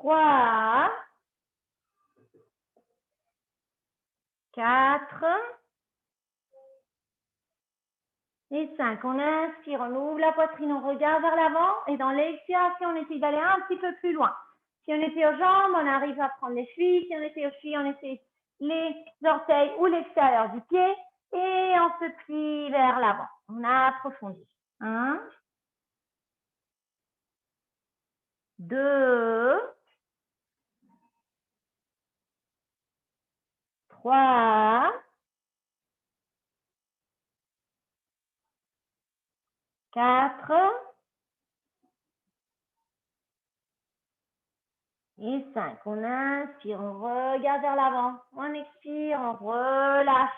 3, 4 et 5. On inspire, on ouvre la poitrine, on regarde vers l'avant et dans l'expiration, on essaie d'aller un petit peu plus loin. Si on était aux jambes, on arrive à prendre les chevilles. Si on était aux chevilles, on essaie les orteils ou l'extérieur du pied et on se plie vers l'avant. On approfondit. 1, 2, 3, 4 et 5. On inspire, on regarde vers l'avant. On expire, on relâche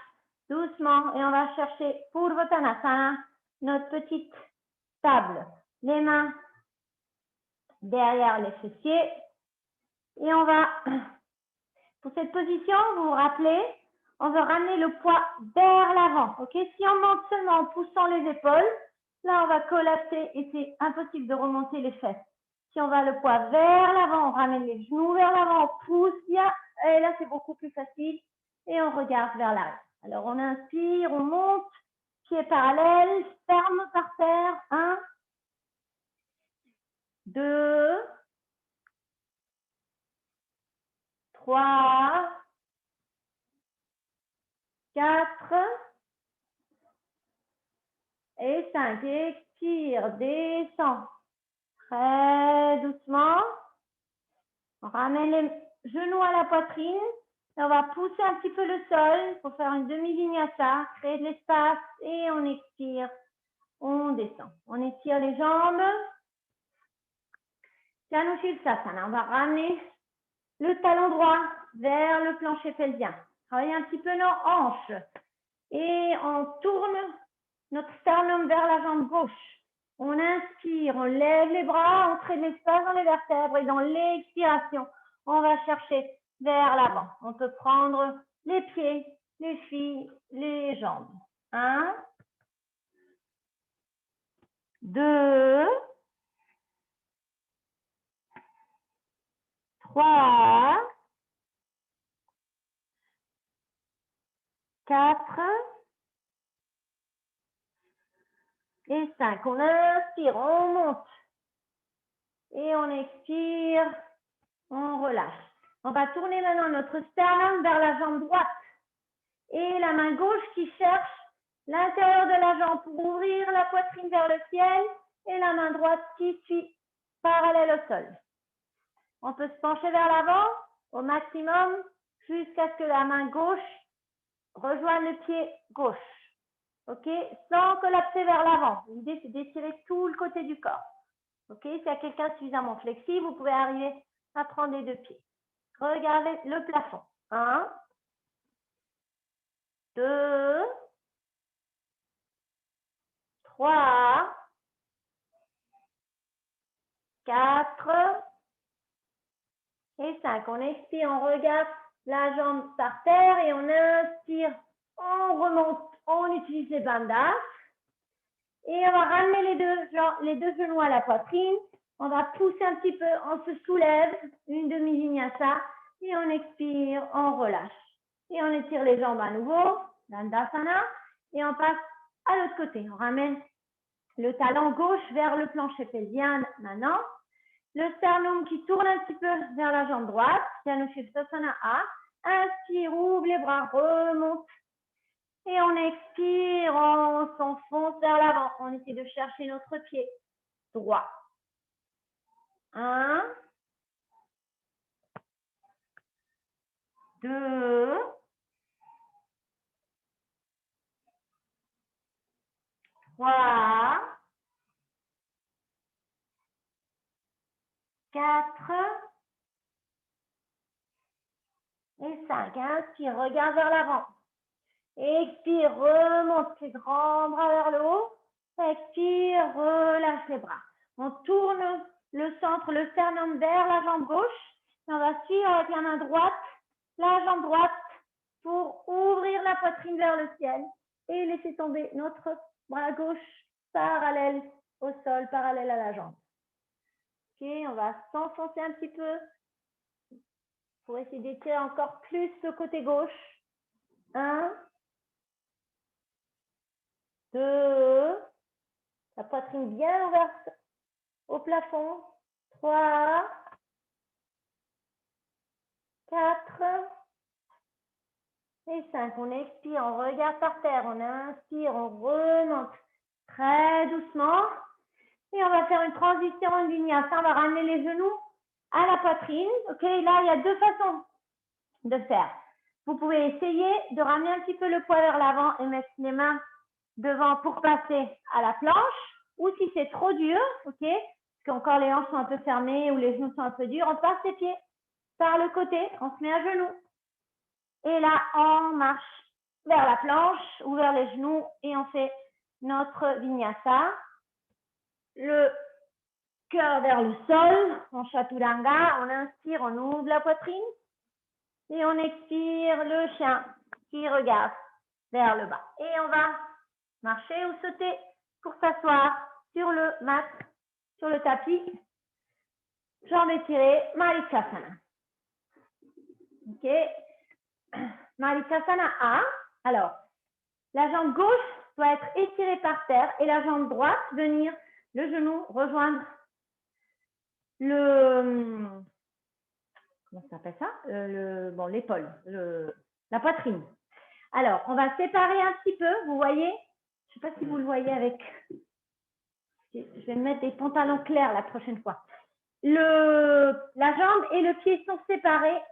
doucement et on va chercher pour Purvottanasana notre petite table. Les mains derrière les fessiers. Et on va, pour cette position, vous vous rappelez, on veut ramener le poids vers l'avant. Ok? Si on monte seulement en poussant les épaules, là on va collapser et c'est impossible de remonter les fesses. Si on va le poids vers l'avant, on ramène les genoux vers l'avant, on pousse bien, et là c'est beaucoup plus facile. Et on regarde vers l'arrière. Alors on inspire, on monte, pieds parallèles, ferme par terre. 1, 2, 3, 4 et 5. Expire, descend. Très doucement. On ramène les genoux à la poitrine. Et on va pousser un petit peu le sol pour faire une demi-vinyasa, créer de l'espace et on expire, on descend. On étire les jambes. Janushirshasana. On va ramener le talon droit vers le plancher pelvien. Travailler un petit peu nos hanches. Et on tourne notre sternum vers la jambe gauche. On inspire, on lève les bras, on crée de l'espace dans les vertèbres et dans l'expiration, on va chercher vers l'avant. On peut prendre les pieds, les chevilles, les jambes. 1, 2, 3, 4 et 5. On inspire, on monte et on expire, on relâche. On va tourner maintenant notre sternum vers la jambe droite et la main gauche qui cherche l'intérieur de la jambe pour ouvrir la poitrine vers le ciel et la main droite qui suit parallèle au sol. On peut se pencher vers l'avant au maximum jusqu'à ce que la main gauche rejoigne le pied gauche. Ok? Sans collapser vers l'avant. L'idée, c'est d'étirer tout le côté du corps. Ok? S'il y a quelqu'un suffisamment flexible, vous pouvez arriver à prendre les deux pieds. Regardez le plafond. 1, 2, 3, 4 et 5. On expire, on regarde la jambe par terre et on inspire, on remonte, on utilise les bandhas. Et on va ramener les deux genoux à la poitrine. On va pousser un petit peu, on se soulève, une demi-vinyasa. Et on expire, on relâche. Et on étire les jambes à nouveau, Dandasana. Et on passe à l'autre côté. On ramène le talon gauche vers le plancher pelvien maintenant. Le sternum qui tourne un petit peu vers la jambe droite. Janushirshasana A. Inspire, ouvre les bras, remonte. Et on expire, on s'enfonce vers l'avant. On essaie de chercher notre pied droit. 1, 2, 3, 4 et 5. Inspire, regarde vers l'avant. Expire, remonte les grands bras vers le haut. Expire, relâche les bras. On tourne le centre, le sternum vers la jambe gauche. Et on va suivre avec la main droite, la jambe droite pour ouvrir la poitrine vers le ciel et laisser tomber notre bras gauche parallèle au sol, parallèle à la jambe. Ok, on va s'enfoncer un petit peu pour essayer d'étirer encore plus le côté gauche. 1, 2, la poitrine bien ouverte au plafond. 3, 4 et 5. On expire, on regarde par terre, on inspire, on remonte très doucement. Et on va faire une transition en vinyasa. On va ramener les genoux à la poitrine. Ok, là, il y a deux façons de faire. Vous pouvez essayer de ramener un petit peu le poids vers l'avant et mettre les mains devant pour passer à la planche. Ou si c'est trop dur, ok, parce qu'encore les hanches sont un peu fermées ou les genoux sont un peu durs, on passe les pieds par le côté, on se met à genoux. Et là, on marche vers la planche ou vers les genoux et on fait notre vinyasa. Le cœur vers le sol, en chaturanga, on inspire, on ouvre la poitrine et on expire le chien qui regarde vers le bas. Et on va marcher ou sauter pour s'asseoir sur le mat, sur le tapis, jambes étirées, Maricasana. Ok, Maricasana A. Alors, la jambe gauche doit être étirée par terre et la jambe droite venir, le genou, rejoindre comment ça s'appelle ça, l'épaule, la poitrine. Alors, on va séparer un petit peu, vous voyez, je ne sais pas si vous le voyez avec, je vais mettre des pantalons clairs la prochaine fois. La jambe et le pied sont séparés,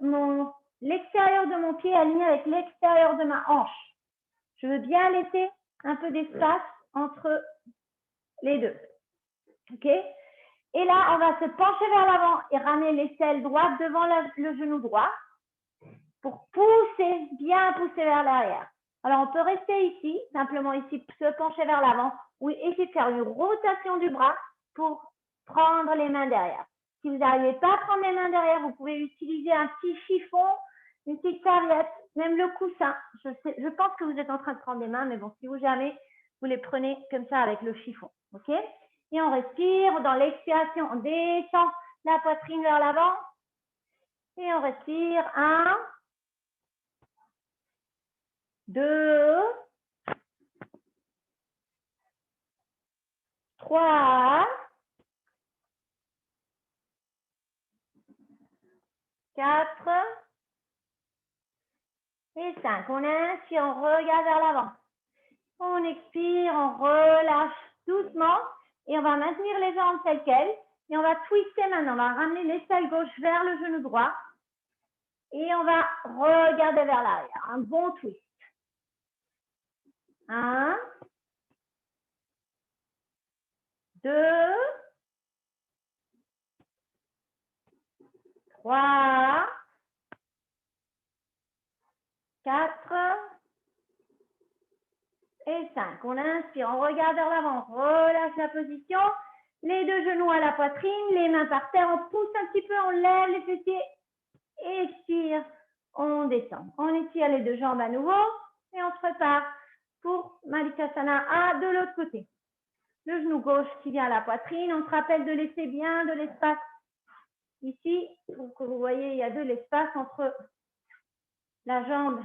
l'extérieur de mon pied est aligné avec l'extérieur de ma hanche. Je veux bien laisser un peu d'espace entre les deux, ok? Et là, on va se pencher vers l'avant et ramener l'aisselle droite devant le genou droit pour pousser, bien pousser vers l'arrière. Alors, on peut rester ici, simplement ici, se pencher vers l'avant ou essayer de faire une rotation du bras pour prendre les mains derrière. Si vous n'arrivez pas à prendre les mains derrière, vous pouvez utiliser un petit chiffon, une petite serviette, même le coussin. Je pense que vous êtes en train de prendre des mains, mais bon, si vous jamais, vous les prenez comme ça avec le chiffon, ok? Et on respire, dans l'expiration, on descend la poitrine vers l'avant. Et on respire, 1, 2, 3, 4 et 5. On inspire, on regarde vers l'avant. On expire, on relâche doucement et on va maintenir les jambes telles quelles. Et on va twister maintenant. On va ramener l'aisselle gauche vers le genou droit. Et on va regarder vers l'arrière. Un bon twist. 1, 2, 3, 4 et 5. On inspire, on regarde vers l'avant, on relâche la position. Les deux genoux à la poitrine, les mains par terre, on pousse un petit peu, on lève les fessiers, expire, on descend. On étire les deux jambes à nouveau et on se prépare pour Maricasana A de l'autre côté. Le genou gauche qui vient à la poitrine, on se rappelle de laisser bien de l'espace ici, pour que vous voyez, il y a de l'espace entre la jambe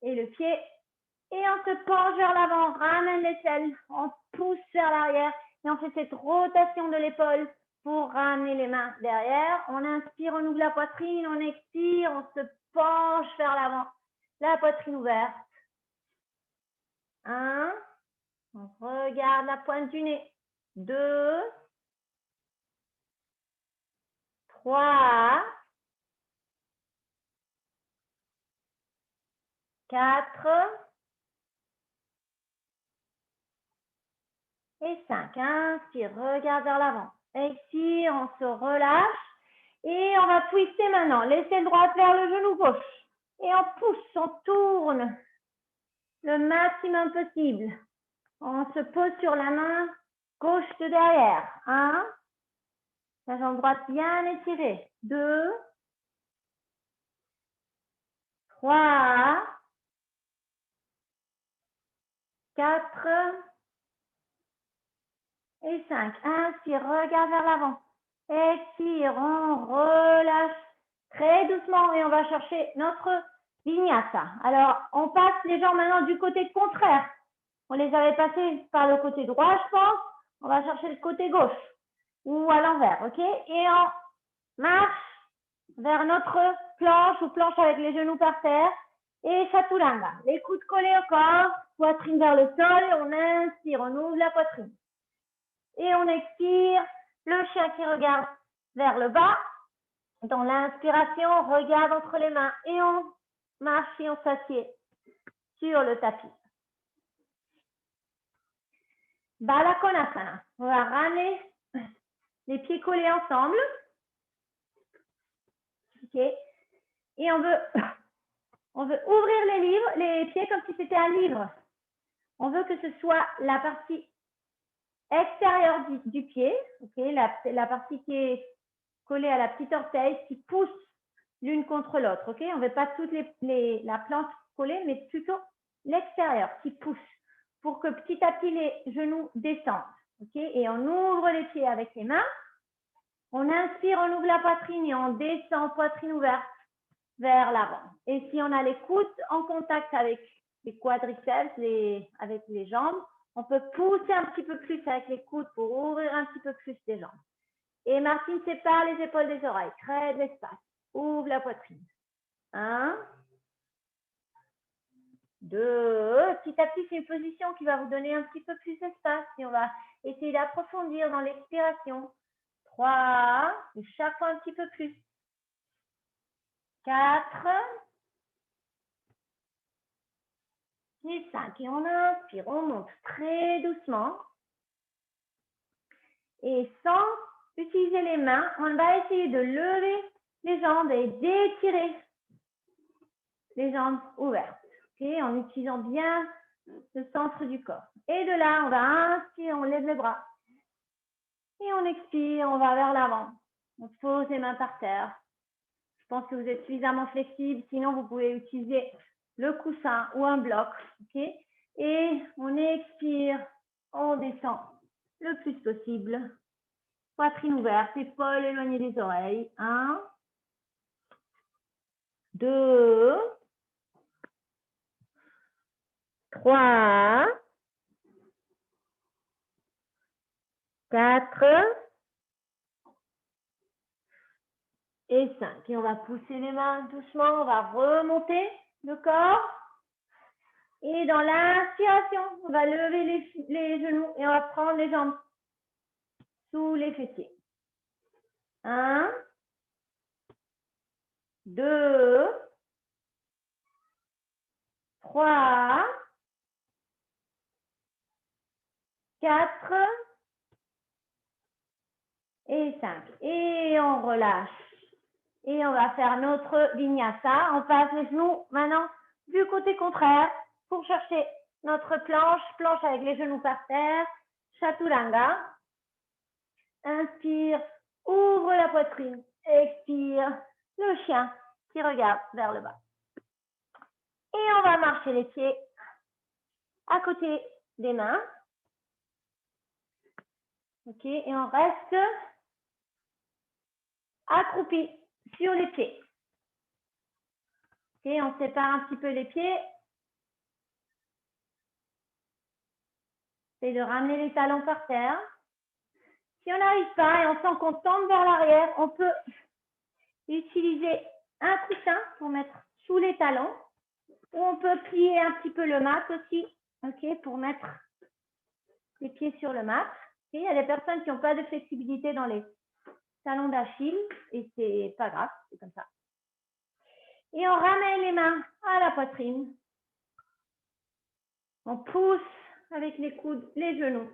et le pied. Et on se penche vers l'avant, ramène l'aisselle, on pousse vers l'arrière et on fait cette rotation de l'épaule pour ramener les mains derrière. On inspire, on ouvre la poitrine, on expire, on se penche vers l'avant, la poitrine ouverte. 1, on regarde la pointe du nez. 2, 3, 4 et 5. Inspire, regarde vers l'avant. Expire, on se relâche. Et on va twister maintenant. L'aisselle droite vers le genou gauche. Et on pousse, on tourne le maximum possible. On se pose sur la main gauche de derrière. 1. La jambe droite bien étirée. 2. 3. 4. Et 5. Inspire, regarde vers l'avant. Expire, on relâche très doucement et on va chercher notre vinyasa. Alors, on passe les jambes maintenant du côté contraire. On les avait passés par le côté droit, je pense. On va chercher le côté gauche ou à l'envers, ok? Et on marche vers notre planche ou planche avec les genoux par terre et chaturanga. Les coudes collés au corps, poitrine vers le sol. On inspire, on ouvre la poitrine. Et on expire, le chien qui regarde vers le bas. Dans l'inspiration, on regarde entre les mains et on marche et on s'assied sur le tapis. Balakonasana. On va ramener les pieds collés ensemble. Ok. Et on veut ouvrir les pieds comme si c'était un livre. On veut que ce soit la partie extérieure du pied, okay, la partie qui est collée à la petite orteil, qui pousse l'une contre l'autre. Okay? On ne veut pas toute la plante collée, mais plutôt l'extérieur qui pousse pour que petit à petit les genoux descendent. Okay? Et on ouvre les pieds avec les mains. On inspire, on ouvre la poitrine et on descend poitrine ouverte vers l'avant. Et si on a les coudes en contact avec les quadriceps, avec les jambes, on peut pousser un petit peu plus avec les coudes pour ouvrir un petit peu plus les jambes. Et Martine sépare les épaules des oreilles, crée de l'espace, ouvre la poitrine. 1, 2, petit à petit, c'est une position qui va vous donner un petit peu plus d'espace et on va essayer d'approfondir dans l'expiration. 3, et chaque fois un petit peu plus. 4, et 5. Et on inspire, on monte très doucement. Et sans utiliser les mains, on va essayer de lever les jambes et d'étirer les jambes ouvertes. Okay, en utilisant bien le centre du corps. Et de là, on va inspirer, on lève les bras. Et on expire, on va vers l'avant. On pose les mains par terre. Je pense que vous êtes suffisamment flexible. Sinon, vous pouvez utiliser le coussin ou un bloc. Okay? Et on expire, on descend le plus possible. Poitrine ouverte, épaules éloignées des oreilles. 1, 2, 3, 4 et 5. Et on va pousser les mains doucement, on va remonter le corps. Et dans l'inspiration, on va lever les genoux et on va prendre les jambes sous les fessiers. 1, 2, 3, 4 et 5. Et on relâche. Et on va faire notre vinyasa. On passe les genoux maintenant du côté contraire pour chercher notre planche avec les genoux par terre, chaturanga. Inspire, ouvre la poitrine, expire, le chien qui regarde vers le bas. Et on va marcher les pieds à côté des mains. Ok, et on reste accroupi sur les pieds. Ok, on sépare un petit peu les pieds. C'est de ramener les talons par terre. Si on n'arrive pas et on sent qu'on tombe vers l'arrière, on peut utiliser un coussin pour mettre sous les talons. Ou on peut plier un petit peu le mat aussi, ok, pour mettre les pieds sur le mat. Okay, il y a des personnes qui n'ont pas de flexibilité dans les talons d'Achille et c'est pas grave, c'est comme ça. Et on ramène les mains à la poitrine. On pousse avec les coudes, les genoux.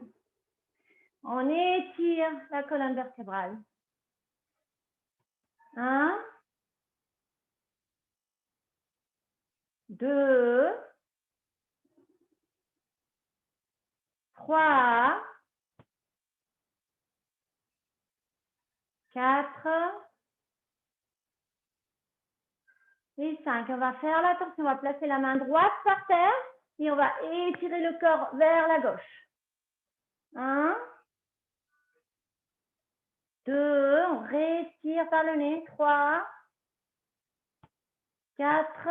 On étire la colonne vertébrale. 1, 2, 3, 4 et 5. On va faire la torsion. On va placer la main droite par terre et on va étirer le corps vers la gauche. 1, 2, on respire par le nez. 3, 4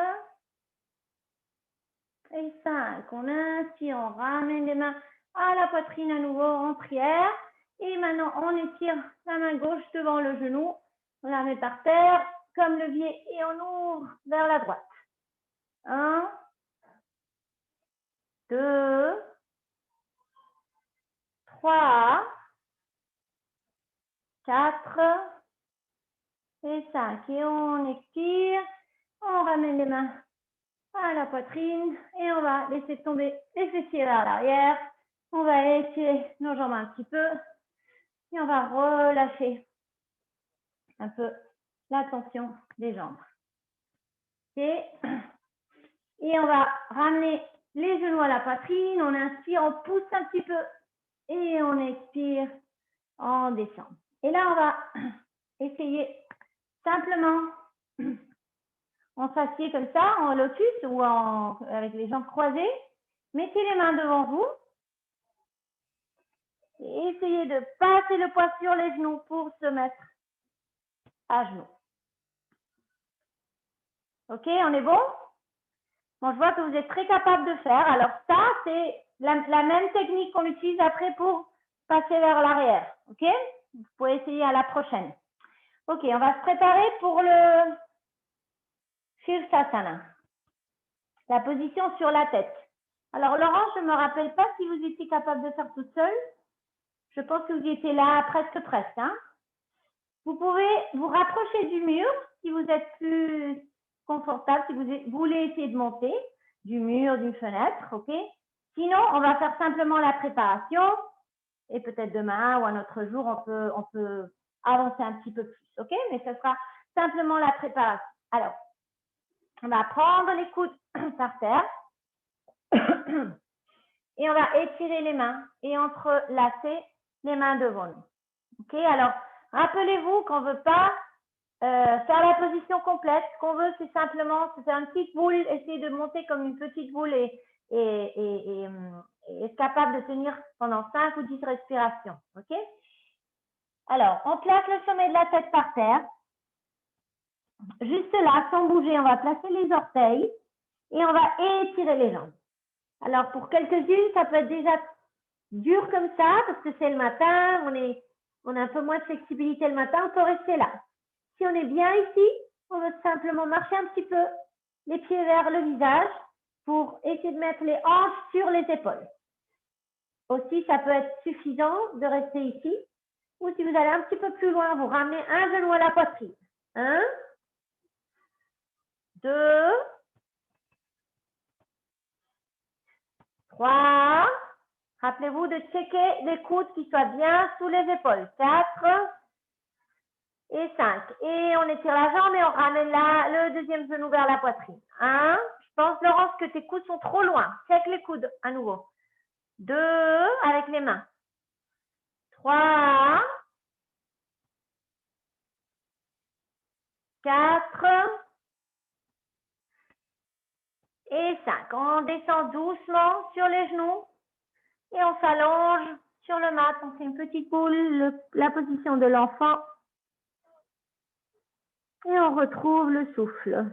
et 5. On inspire, on ramène les mains à la poitrine à nouveau en prière. Et maintenant, on étire la main gauche devant le genou. On la met par terre comme levier et on ouvre vers la droite. 1, 2, 3, 4 et 5. Et on expire. On ramène les mains à la poitrine et on va laisser tomber les fessiers vers l'arrière. On va étirer nos jambes un petit peu et on va relâcher un peu la tension des jambes. Okay. Et on va ramener les genoux à la poitrine. On inspire, on pousse un petit peu et on expire, on descend. Et là, on va essayer simplement, on s'assied comme ça, en lotus ou avec les jambes croisées. Mettez les mains devant vous. Et essayez de passer le poids sur les genoux pour se mettre à genoux. Ok, on est bon? Bon, je vois que vous êtes très capable de faire. Alors ça, c'est la même technique qu'on utilise après pour passer vers l'arrière. Ok? Vous pouvez essayer à la prochaine. Ok, on va se préparer pour le Sirsasana. La position sur la tête. Alors Laurent, je ne me rappelle pas si vous étiez capable de faire toute seule. Je pense que vous étiez là presque. Hein? Vous pouvez vous rapprocher du mur si vous êtes plus confortable, si vous voulez essayer de monter du mur, d'une fenêtre, ok? Sinon, on va faire simplement la préparation et peut-être demain ou un autre jour, on peut avancer un petit peu plus, ok? Mais ce sera simplement la préparation. Alors, on va prendre les coudes par terre et on va étirer les mains et entrelacer les mains devant nous, ok? Alors, rappelez-vous qu'on ne veut pas faire la position complète. Ce qu'on veut, c'est simplement se faire une petite boule, essayer de monter comme une petite boule et être capable de tenir pendant 5 ou 10 respirations. Ok? Alors, on place le sommet de la tête par terre. Juste là, sans bouger, on va placer les orteils et on va étirer les jambes. Alors, pour quelques-unes, ça peut être déjà dur comme ça parce que c'est le matin, on a un peu moins de flexibilité le matin, on peut rester là. Si on est bien ici, on va simplement marcher un petit peu les pieds vers le visage pour essayer de mettre les hanches sur les épaules. Aussi, ça peut être suffisant de rester ici. Ou si vous allez un petit peu plus loin, vous ramenez un genou à la poitrine. 1, 2, 3. Rappelez-vous de checker les coudes qui soient bien sous les épaules. 4 et 5. Et on étire la jambe et on ramène le deuxième genou vers la poitrine. 1. Je pense, Laurence, que tes coudes sont trop loin. Check les coudes à nouveau. 2 avec les mains. 3. 4. Et 5. On descend doucement sur les genoux et on s'allonge sur le mat. On fait une petite boule, la position de l'enfant. Et on retrouve le souffle.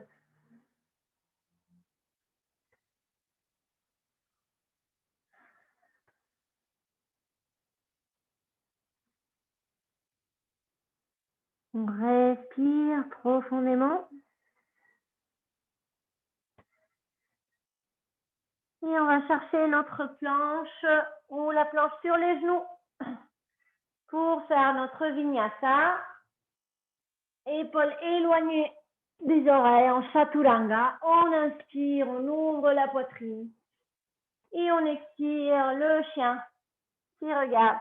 On respire profondément. Et on va chercher notre planche ou la planche sur les genoux pour faire notre vinyasa. Épaules éloignées des oreilles en chaturanga. On inspire, on ouvre la poitrine. Et on expire le chien qui regarde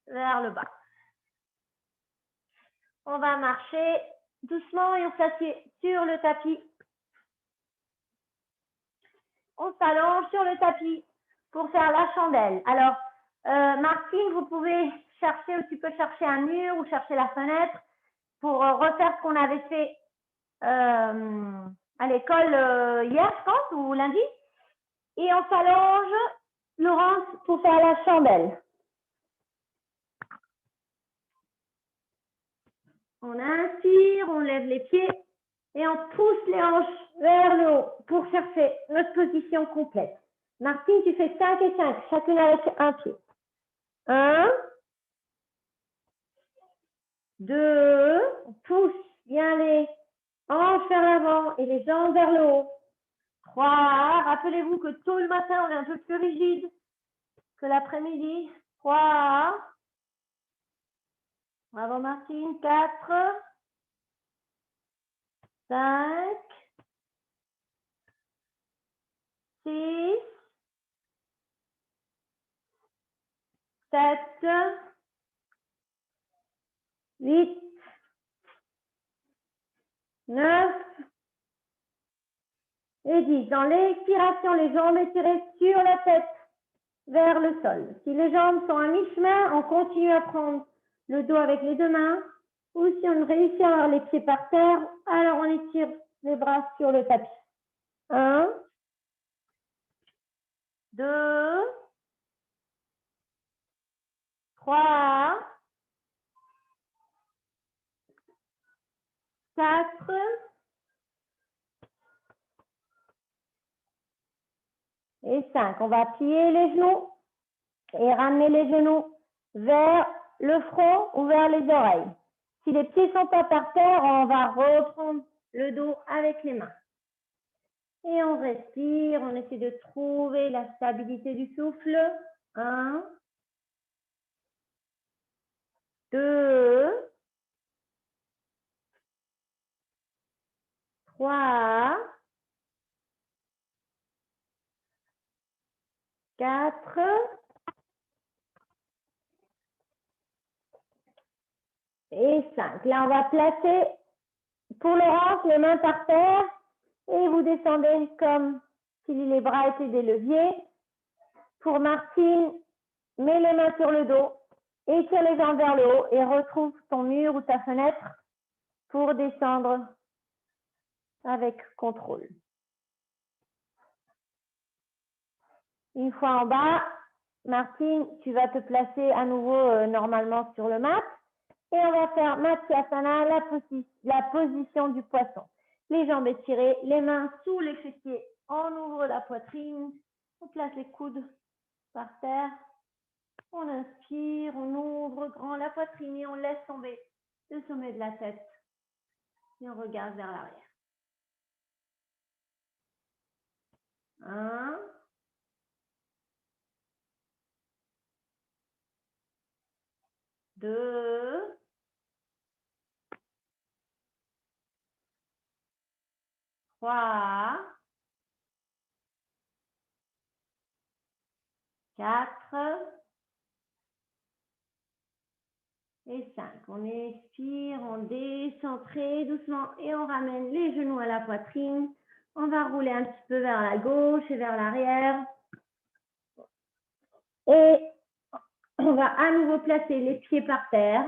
vers le bas. On va marcher doucement et on s'assied sur le tapis. On s'allonge sur le tapis pour faire la chandelle. Alors, Martine, vous pouvez chercher ou tu peux chercher un mur ou chercher la fenêtre pour refaire ce qu'on avait fait à l'école hier, je pense, ou lundi. Et on s'allonge, Laurence, pour faire la chandelle. On inspire, on lève les pieds Et on pousse les hanches vers le haut pour chercher notre position complète. Martine, tu fais 5 et 5, chacune avec un pied. 1, 2, on pousse bien les hanches vers l'avant et les jambes vers le haut. 3, rappelez-vous que tôt le matin, on est un peu plus rigide que l'après-midi. 3, bravo Martine, 4, 5, 6, 7, 8, 9 et 10. Dans l'expiration, les jambes étirées sur la tête vers le sol. Si les jambes sont à mi-chemin, on continue à prendre le dos avec les deux mains. Ou si on réussit à avoir les pieds par terre, alors on étire les bras sur le tapis. 1, 2, 3, 4, et 5. On va plier les genoux et ramener les genoux vers le front ou vers les oreilles. Si les pieds ne sont pas par terre, on va reprendre le dos avec les mains. Et on respire, on essaie de trouver la stabilité du souffle. 1, 2, 3, 4 et 5. Là, on va placer pour Laurence les mains par terre et vous descendez comme si les bras étaient des leviers. Pour Martine, mets les mains sur le dos, étire les jambes vers le haut et retrouve ton mur ou ta fenêtre pour descendre avec contrôle. Une fois en bas, Martine, tu vas te placer à nouveau normalement sur le mat et on va faire Matsyasana, la position du poisson. Les jambes étirées, les mains sous les fessiers, on ouvre la poitrine, on place les coudes par terre. On inspire, on ouvre grand la poitrine et on laisse tomber le sommet de la tête. Et on regarde vers l'arrière. 1, 2, 3, 4 et 5. On expire, on descend très doucement et on ramène les genoux à la poitrine. On va rouler un petit peu vers la gauche et vers l'arrière. Et on va à nouveau placer les pieds par terre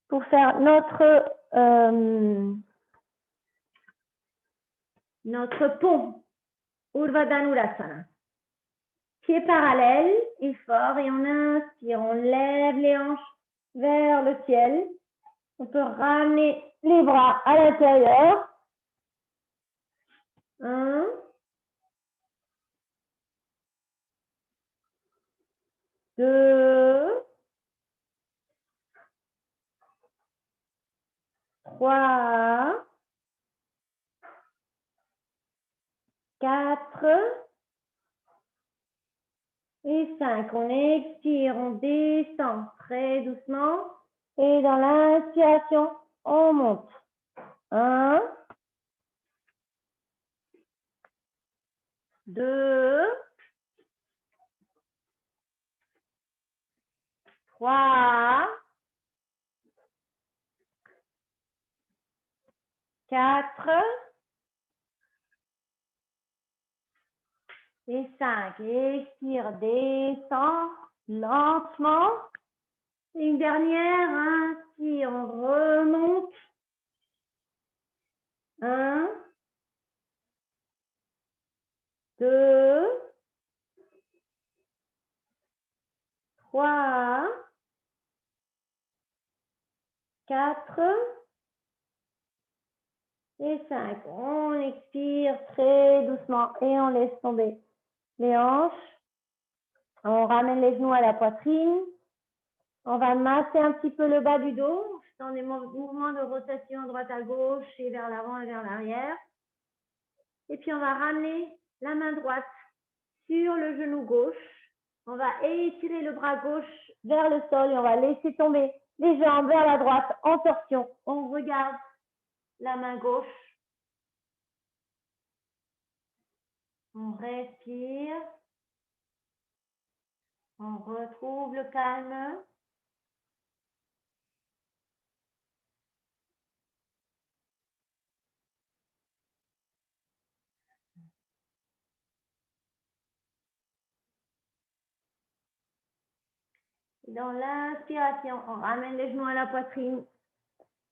pour faire notre pont, Urdhva Dhanurasana. Pieds parallèles et fort et on inspire, on lève les hanches vers le ciel. On peut ramener les bras à l'intérieur. 1, 2, 3, 4 et 5. On expire, on descend très doucement. Et dans l'inspiration, on monte. 1, 2, 3, 4 et 5. Expire, descend lentement. Une dernière, inspire, on remonte. 1, 2, 3, 4 Et 5. On expire très doucement et on laisse tomber les hanches. On ramène les genoux à la poitrine. On va masser un petit peu le bas du dos dans des mouvements de rotation droite à gauche et vers l'avant et vers l'arrière. Et puis, on va ramener la main droite sur le genou gauche. On va étirer le bras gauche vers le sol et on va laisser tomber les jambes vers la droite en torsion. On regarde la main gauche. On respire. On retrouve le calme. Dans l'inspiration, on ramène les genoux à la poitrine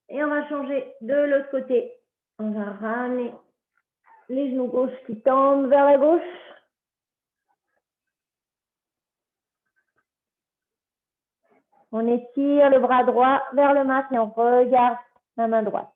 et on va changer de l'autre côté. On va ramener les genoux gauche qui tombent vers la gauche. On étire le bras droit vers le mat et on regarde la main droite.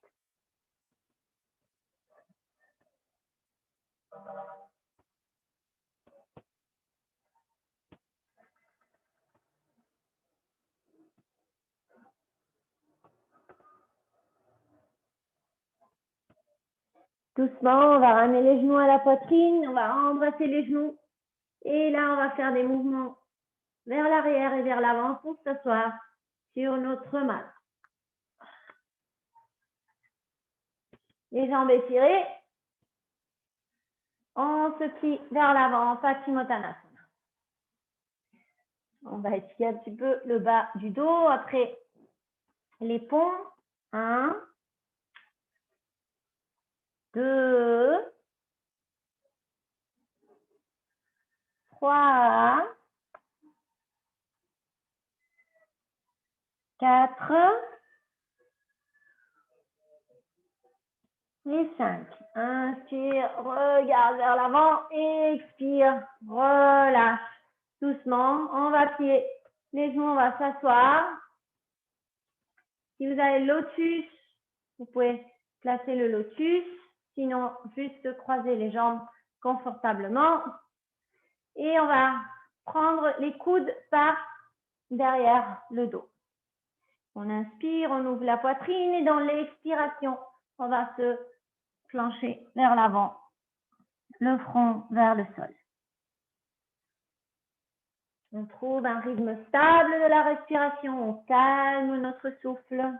Doucement, on va ramener les genoux à la poitrine, on va embrasser les genoux. Et là, on va faire des mouvements vers l'arrière et vers l'avant pour s'asseoir sur notre mat. Les jambes étirées. On se plie vers l'avant, Paschimottanasana. On va étirer un petit peu le bas du dos. Après, les ponts. 1, 2, 3, 4 et 5. Inspire, regarde vers l'avant, expire, relâche. Doucement, on va plier les genoux, on va s'asseoir. Si vous avez le lotus, vous pouvez placer le lotus. Sinon, juste croiser les jambes confortablement. Et on va prendre les coudes par derrière le dos. On inspire, on ouvre la poitrine et dans l'expiration, on va se plancher vers l'avant, le front vers le sol. On trouve un rythme stable de la respiration, on calme notre souffle.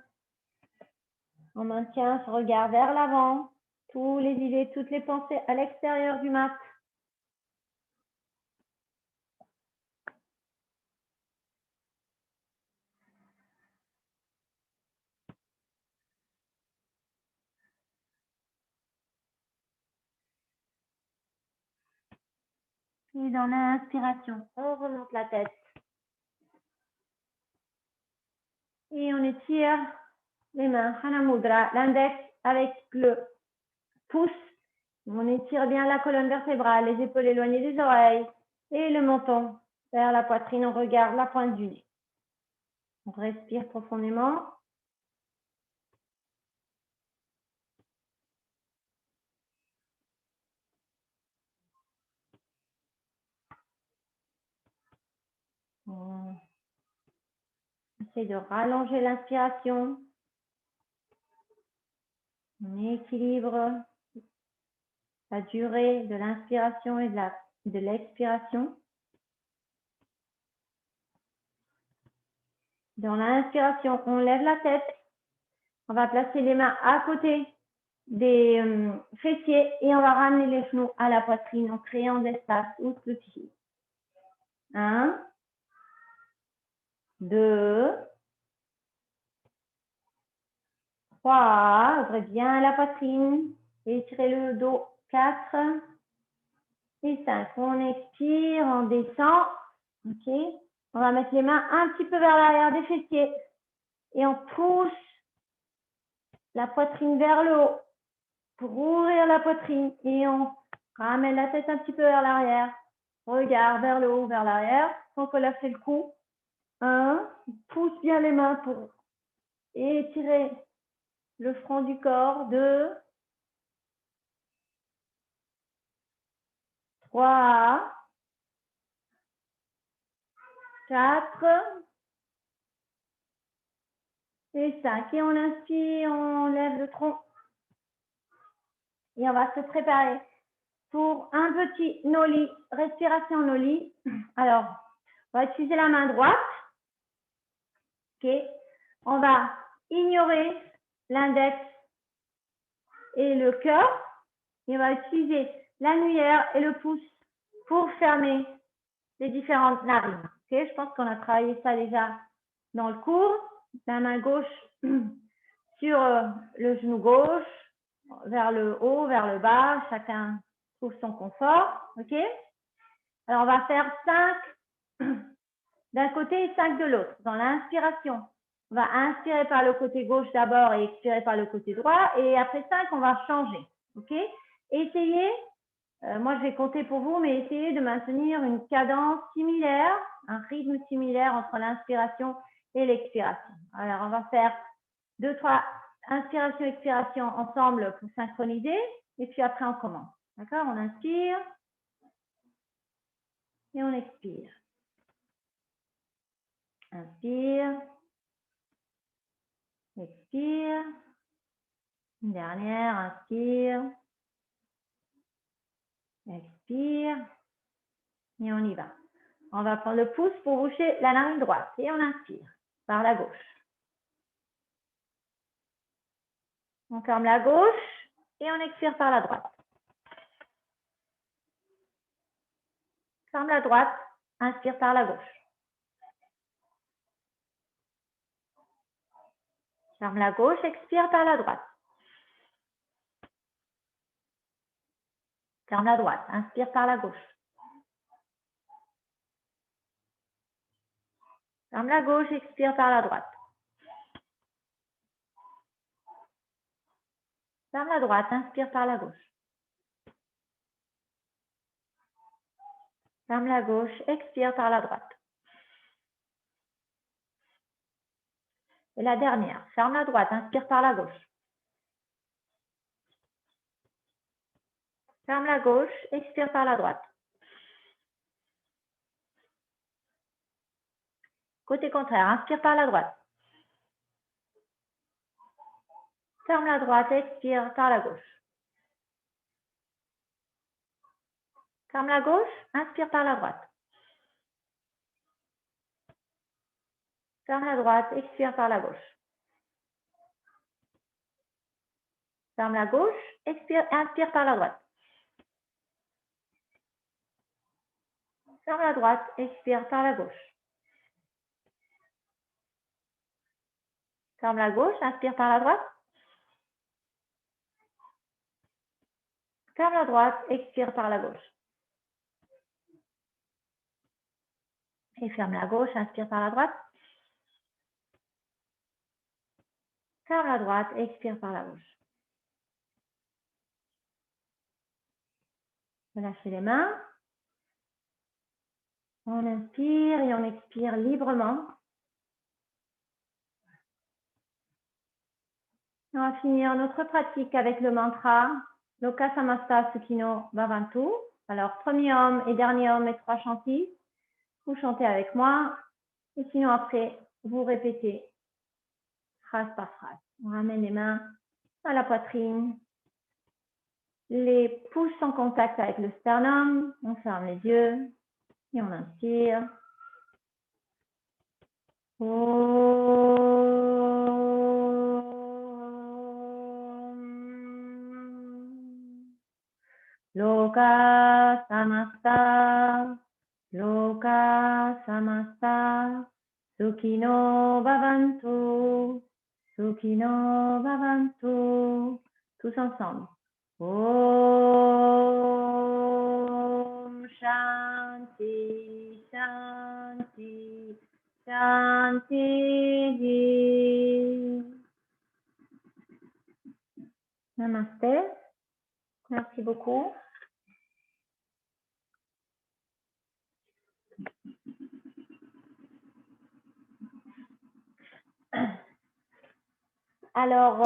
On maintient ce regard vers l'avant, toutes les idées, toutes les pensées à l'extérieur du mat. Et dans l'inspiration, on remonte la tête. Et on étire les mains, Hana Mudra, l'index avec le pouce. On étire bien la colonne vertébrale, les épaules éloignées des oreilles et le menton vers la poitrine. On regarde la pointe du nez. On respire profondément. On essaie de rallonger l'inspiration. On équilibre la durée de l'inspiration et de l'expiration. Dans l'inspiration, on lève la tête. On va placer les mains à côté des fessiers et on va ramener les genoux à la poitrine en créant des espaces sous le pied. 1, 2, 3, ouvrez bien la poitrine, étirez le dos, 4 et 5. On expire, on descend, ok. On va mettre les mains un petit peu vers l'arrière des fessiers et on pousse la poitrine vers le haut pour ouvrir la poitrine et on ramène la tête un petit peu vers l'arrière. Regarde vers le haut, vers l'arrière, sans relâcher le cou. 1, pousse bien les mains pour étirer le front du corps. 2, 3, 4 et 5. Et on inspire, on lève le tronc. Et on va se préparer pour un petit noli, respiration noli. Alors, on va utiliser la main droite. OK. On va ignorer l'index et le cœur. Et on va utiliser l'annulaire et le pouce pour fermer les différentes narines. OK. Je pense qu'on a travaillé ça déjà dans le cours. La main gauche sur le genou gauche, vers le haut, vers le bas. Chacun trouve son confort. OK. Alors, on va faire 5 d'un côté et 5 de l'autre. Dans l'inspiration, on va inspirer par le côté gauche d'abord et expirer par le côté droit. Et après 5, on va changer. OK? Essayez, moi je vais compter pour vous, mais essayez de maintenir une cadence similaire, un rythme similaire entre l'inspiration et l'expiration. Alors, on va faire 2, 3 inspiration, expiration ensemble pour synchroniser. Et puis après, on commence. D'accord? On inspire et on expire. Inspire, expire. Une dernière, inspire, expire. Et on y va. On va prendre le pouce pour boucher la narine droite. Et on inspire par la gauche. On ferme la gauche et on expire par la droite. Ferme la droite, inspire par la gauche. Ferme la gauche, expire par la droite. Ferme la droite, inspire par la gauche. Ferme la gauche, expire par la droite. Ferme la droite, inspire par la gauche. Ferme la gauche, expire par la droite. Et la dernière, ferme la droite, inspire par la gauche. Ferme la gauche, expire par la droite. Côté contraire, inspire par la droite. Ferme la droite, expire par la gauche. Ferme la gauche, inspire par la droite. Ferme la droite, expire par la gauche. Ferme la gauche, expire, inspire par la droite. Ferme la droite, expire par la gauche. Ferme la gauche, inspire par la droite. Ferme la droite, expire par la gauche. Et ferme la gauche, inspire par la droite. Ferme la droite, expire par la gauche. Relâchez les mains. On inspire et on expire librement. On va finir notre pratique avec le mantra Loka Samasta Sukhino Bhavantu. Alors, premier homme et dernier homme et 3 chantis. Vous chantez avec moi. Et sinon, après, vous répétez phrase par phrase. On ramène les mains à la poitrine. Les pouces en contact avec le sternum. On ferme les yeux et on inspire. Loka Samasta, Loka Samasta, Sukhino Bhavantu, Sukhino Bhavantu. Tous ensemble. Om Shanti, Shanti, Shanti. Namasté. Merci beaucoup. Alors,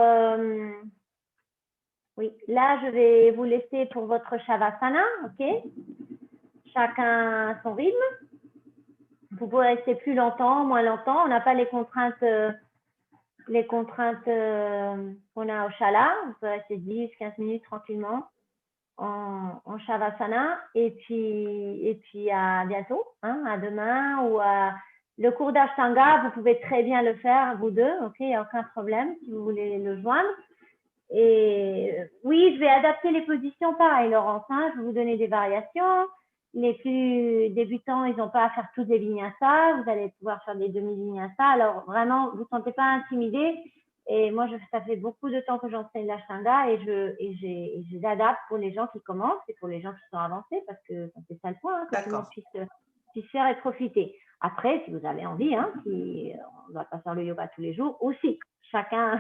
oui, là, je vais vous laisser pour votre Shavasana, ok? chacun son rythme. Vous pouvez rester plus longtemps, moins longtemps. On n'a pas les contraintes qu'on a au Shala. Vous pouvez rester 10, 15 minutes tranquillement en Shavasana. Et puis à bientôt, hein, à demain ou à le cours d'Ashtanga. Vous pouvez très bien le faire, vous deux. OK, il n'y a aucun problème si vous voulez le joindre. Et oui, je vais adapter les positions pareil, Laurence. Hein, je vais vous donner des variations. Les plus débutants, ils n'ont pas à faire toutes les vinyasas. Vous allez pouvoir faire des demi-vinyasas. Alors, vraiment, vous ne vous sentez pas intimidé. Et moi, ça fait beaucoup de temps que j'enseigne l'Ashtanga et je l'adapte pour les gens qui commencent et pour les gens qui sont avancés parce que c'est ça le point, hein, que tout le monde puisse faire et profiter. Après, si vous avez envie, hein, on ne doit pas faire le yoga tous les jours aussi. Chacun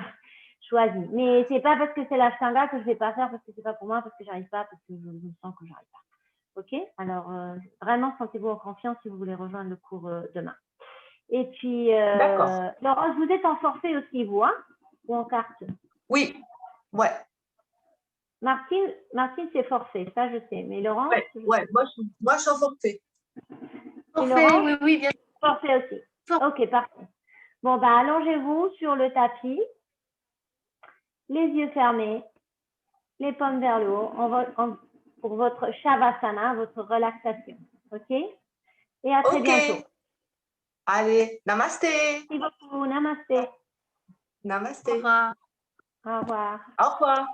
choisit. Mais ce n'est pas parce que c'est l'Ashtanga que je ne vais pas faire parce que ce n'est pas pour moi, parce que je n'arrive pas, parce que je me sens que je n'arrive pas. OK? Alors, vraiment, sentez-vous en confiance si vous voulez rejoindre le cours demain. Et puis, Laurence, vous êtes en forfait aussi, vous, hein? Ou en carte? Oui, ouais. Martine, c'est forfait, ça je sais. Mais Laurence? Ouais, moi je suis en forfait. Forfait, oui, bien sûr. Forfait aussi. OK, parfait. Bon, ben, allongez-vous sur le tapis, les yeux fermés, les paumes vers le haut, pour votre Shavasana, votre relaxation. OK? Et à très bientôt. Allez, namasté. Merci beaucoup. Namasté. Namasté. Au revoir. Au revoir. Au revoir.